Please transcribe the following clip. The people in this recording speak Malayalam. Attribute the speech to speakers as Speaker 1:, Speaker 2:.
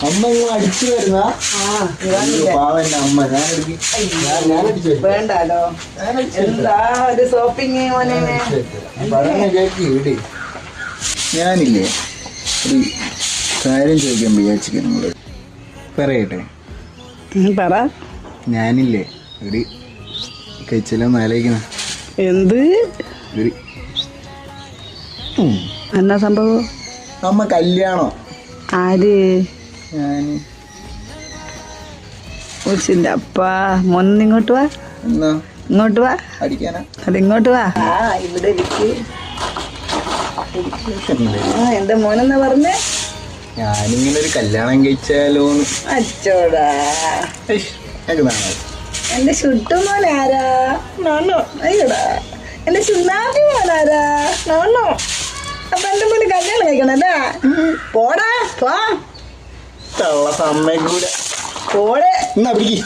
Speaker 1: അമ്മ ഇങ്ങനെ അടിച്ചു വരുന്ന പാവന്റെ അമ്മ.
Speaker 2: വേണ്ടല്ലോ എന്താ ഒരു ഷോപ്പിങ് മോനെ.
Speaker 1: കേക്ക് ഇവിടെ ഞാനില്ലേ ഒരു കാര്യം ചോദിക്കാൻ വിചാരിച്ചിട്ട് നിങ്ങള് പറയട്ടെ.
Speaker 2: പറ.
Speaker 1: ഞാനില്ലേ ഒരു കഴിച്ചെല്ലാം ആലോചിക്കുന്ന
Speaker 2: എന്ത്
Speaker 1: ഒരു
Speaker 2: എന്നാ സംഭവം?
Speaker 1: അമ്മ കല്യാണോ?
Speaker 2: ആര്?
Speaker 1: ഞാന്.
Speaker 2: അപ്പാ മോന്ന് ഇങ്ങോട്ട് വാ.
Speaker 1: എന്നാ
Speaker 2: ഇങ്ങോട്ട് വാ.
Speaker 1: അടിക്കാനാ?
Speaker 2: അത് ഇങ്ങോട്ട് വാ. ഇവിടെ ഇരിക്ക്. എന്റെ മോനെന്നാ പറഞ്ഞേ?
Speaker 1: ഞാനിങ്ങനെ ഒരു കല്യാണം കഴിച്ചാലോന്ന്.
Speaker 2: അച്ചോടാ എന്റെ ചുട്ടു മോനാരാ? നോണോ. അയ്യോടാ എന്റെ ചുണ്ണാമ്പി മോനാരാ? നോണോ. അപ്പൊ എന്റെ മോന് കല്യാണം കഴിക്കണല്ലേ? പോടാ പോ.
Speaker 1: തള്ള സമ്മതിക്കൂല.
Speaker 2: പോടെ.
Speaker 1: എന്നാ പിടിക്ക്.